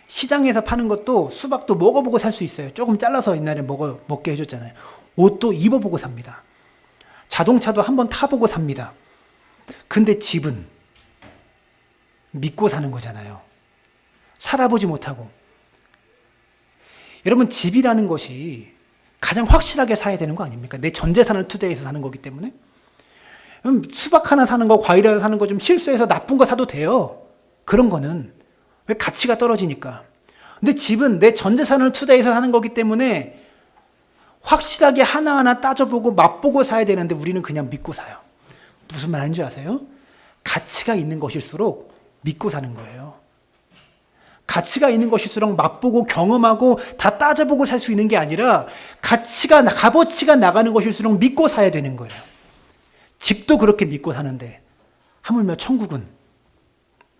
시장에서 파는 것도 수박도 먹어보고 살 수 있어요. 조금 잘라서 옛날에 먹게 해줬잖아요. 옷도 입어보고 삽니다. 자동차도 한번 타보고 삽니다. 근데 집은 믿고 사는 거잖아요. 살아보지 못하고. 여러분, 집이라는 것이 가장 확실하게 사야 되는 거 아닙니까? 내 전 재산을 투자해서 사는 거기 때문에. 수박 하나 사는 거, 과일 하나 사는 거 좀 실수해서 나쁜 거 사도 돼요. 그런 거는. 왜? 가치가 떨어지니까. 근데 집은 내 전 재산을 투자해서 사는 거기 때문에 확실하게 하나하나 따져보고 맛보고 사야 되는데 우리는 그냥 믿고 사요. 무슨 말인지 아세요? 가치가 있는 것일수록 믿고 사는 거예요. 가치가 있는 것일수록 맛보고 경험하고 다 따져보고 살 수 있는 게 아니라 값어치가 나가는 것일수록 믿고 사야 되는 거예요. 집도 그렇게 믿고 사는데 하물며 천국은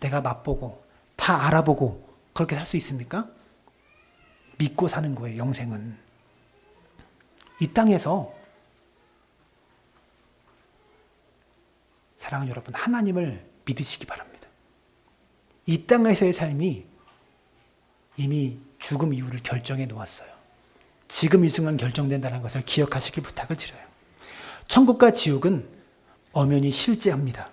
내가 맛보고 다 알아보고 그렇게 살 수 있습니까? 믿고 사는 거예요. 영생은. 이 땅에서 사랑하는 여러분, 하나님을 믿으시기 바랍니다. 이 땅에서의 삶이 이미 죽음 이후를 결정해 놓았어요. 지금 이 순간 결정된다는 것을 기억하시길 부탁을 드려요. 천국과 지옥은 엄연히 실제합니다.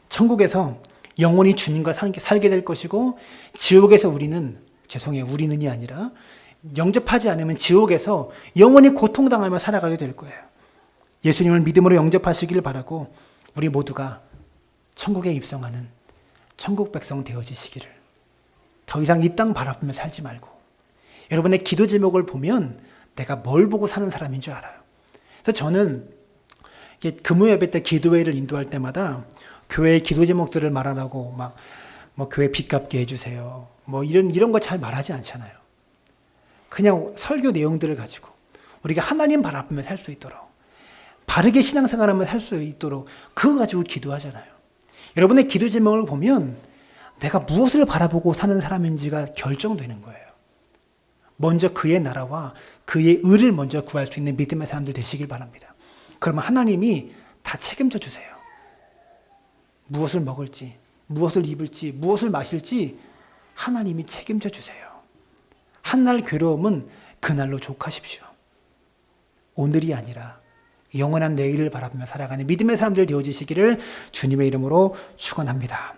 천국에서 영원히 주님과 살게 될 것이고, 지옥에서 우리는이 아니라 영접하지 않으면 지옥에서 영원히 고통당하며 살아가게 될 거예요. 예수님을 믿음으로 영접하시길 바라고 우리 모두가 천국에 입성하는 천국 백성 되어지시기를. 더 이상 이 땅 바라보며 살지 말고, 여러분의 기도 제목을 보면 내가 뭘 보고 사는 사람인 줄 알아요. 그래서 저는 금요 예배 때 기도회를 인도할 때마다 교회의 기도 제목들을 말하라고 뭐 교회 빚 갚게 해주세요, 뭐 이런 거 잘 말하지 않잖아요. 그냥 설교 내용들을 가지고 우리가 하나님 바라보며 살 수 있도록, 바르게 신앙생활하며 살 수 있도록 그거 가지고 기도하잖아요. 여러분의 기도 제목을 보면 내가 무엇을 바라보고 사는 사람인지가 결정되는 거예요. 먼저 그의 나라와 그의 의를 먼저 구할 수 있는 믿음의 사람들 되시길 바랍니다. 그러면 하나님이 다 책임져 주세요. 무엇을 먹을지, 무엇을 입을지, 무엇을 마실지 하나님이 책임져 주세요. 한날 괴로움은 그날로 족하십시오. 오늘이 아니라 영원한 내일을 바라보며 살아가는 믿음의 사람들 되어지시기를 주님의 이름으로 축원합니다.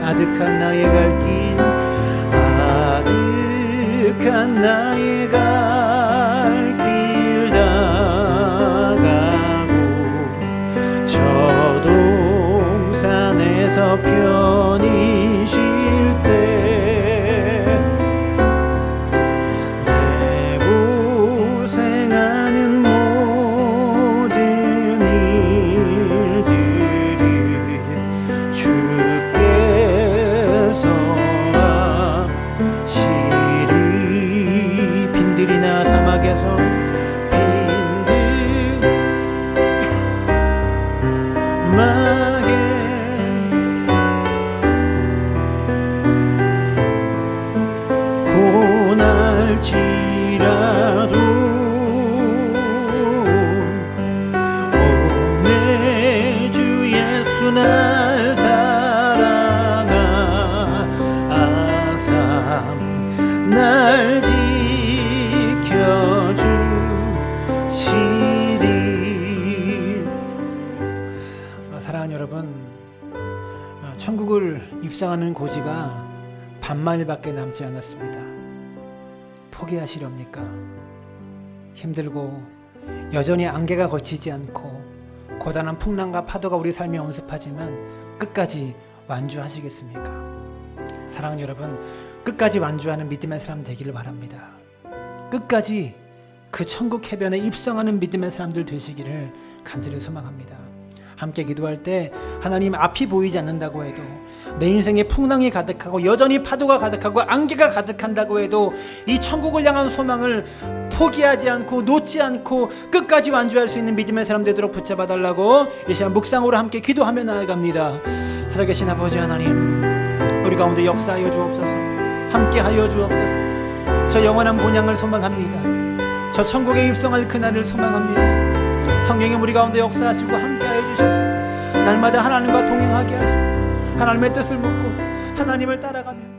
아득한 나의 갈 길, 아득한 나의 갈 길 나가고 저 동산에서 편히 쉴 때 내 고생하는 모든 일들이 주께서 시리 빈들이나 사막에서 고날지라도 오 내 주 예수 날 사랑하사 날 지켜주시리. 사랑하는 여러분, 천국을 입성하는 고지가 반마일밖에 남지 않았습니다. 포기하시렵니까? 힘들고 여전히 안개가 거치지 않고 고단한 풍랑과 파도가 우리 삶에 온습하지만 끝까지 완주하시겠습니까? 사랑하는 여러분, 끝까지 완주하는 믿음의 사람 되기를 바랍니다. 끝까지 그 천국 해변에 입성하는 믿음의 사람들 되시기를 간절히 소망합니다. 함께 기도할 때 하나님 앞이 보이지 않는다고 해도, 내 인생에 풍랑이 가득하고 여전히 파도가 가득하고 안개가 가득한다고 해도 이 천국을 향한 소망을 포기하지 않고 놓지 않고 끝까지 완주할 수 있는 믿음의 사람 되도록 붙잡아 달라고 이 시간 묵상으로 함께 기도하며 나아갑니다. 살아계신 아버지 하나님, 우리 가운데 역사하여 주옵소서. 함께하여 주옵소서. 저 영원한 본향을 소망합니다. 저 천국에 입성할 그날을 소망합니다. 성령님 우리 가운데 역사하시고 함께하여 주셔서 날마다 하나님과 동행하게 하시고 하나님의 뜻을 묻고 하나님을 따라가며